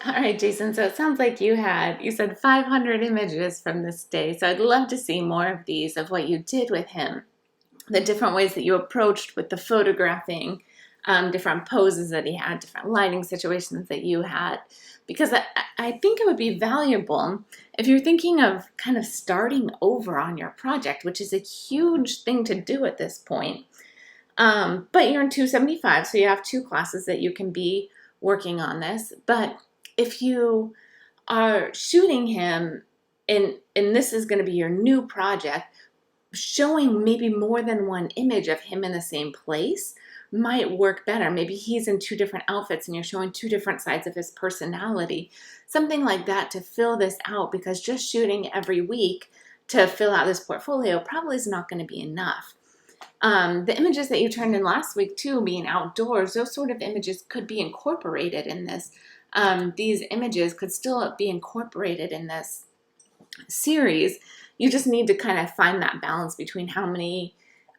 All right, Jason. So it sounds like you said 500 images from this day. So I'd love to see more of these, of what you did with him, the different ways that you approached with the photographing, different poses that he had, different lighting situations that you had. Because I think it would be valuable if you're thinking of kind of starting over on your project, which is a huge thing to do at this point. But you're in 275, so you have two classes that you can be working on this. But if you are shooting him, and this is going to be your new project, showing maybe more than one image of him in the same place might work better. Maybe he's in two different outfits and you're showing two different sides of his personality. Something like that to fill this out, because just shooting every week to fill out this portfolio probably is not going to be enough. The images that you turned in last week too, being outdoors, those sort of images could be incorporated in this. These images could still be incorporated in this series. You just need to kind of find that balance between how many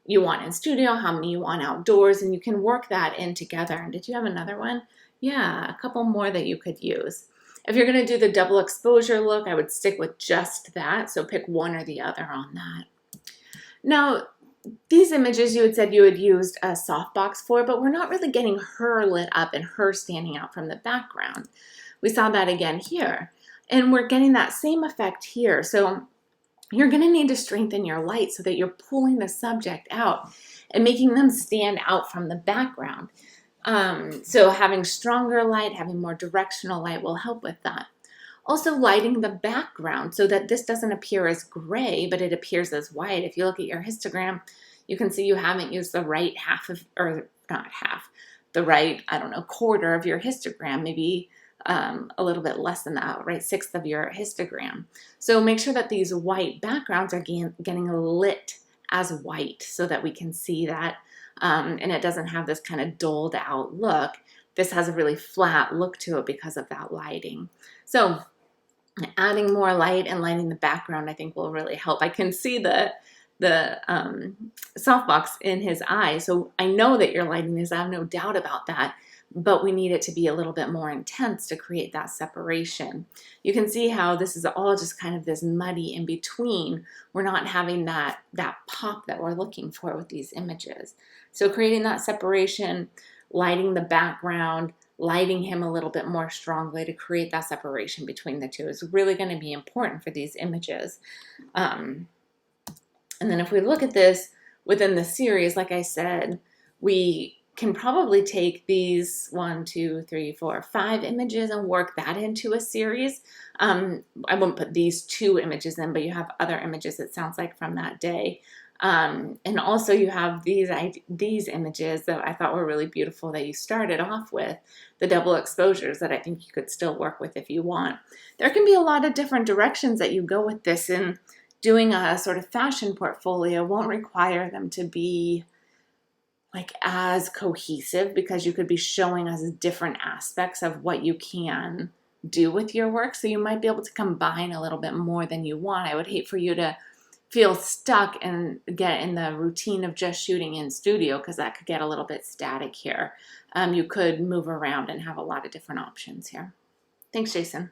you want in studio, how many you want outdoors, and you can work that in together. And did you have another one? Yeah, a couple more that you could use. If you're going to do the double exposure look, I would stick with just that. So pick one or the other on that. Now, these images you had said you had used a softbox for, but we're not really getting her lit up and her standing out from the background. We saw that again here. And we're getting that same effect here. So you're going to need to strengthen your light so that you're pulling the subject out and making them stand out from the background. So having stronger light, having more directional light will help with that. Also lighting the background so that this doesn't appear as gray, but it appears as white. If you look at your histogram, you can see you haven't used the right half of, or not half, the right, I don't know, quarter of your histogram, maybe a little bit less than that, right? Sixth of your histogram. So make sure that these white backgrounds are getting lit as white so that we can see that. And it doesn't have this kind of dulled out look. This has a really flat look to it because of that lighting. So adding more light and lighting the background, I think, will really help. I can see the softbox in his eye, so I know that you're lighting this. I have no doubt about that, but we need it to be a little bit more intense to create that separation. You can see how this is all just kind of this muddy in between. We're not having that pop that we're looking for with these images. So creating that separation, lighting the background, lighting him a little bit more strongly to create that separation between the two is really going to be important for these images. And then if we look at this within the series, like I said, we can probably take these 1, 2, 3, 4, 5 images and work that into a series. I won't put these 2 images in, but you have other images, it sounds like, from that day. And also you have these images that I thought were really beautiful that you started off with, the double exposures that I think you could still work with if you want. There can be a lot of different directions that you go with this, and doing a sort of fashion portfolio won't require them to be like as cohesive, because you could be showing us different aspects of what you can do with your work. So you might be able to combine a little bit more than you want. I would hate for you to feel stuck and get in the routine of just shooting in studio, because that could get a little bit static here. You could move around and have a lot of different options here. Thanks, Jason.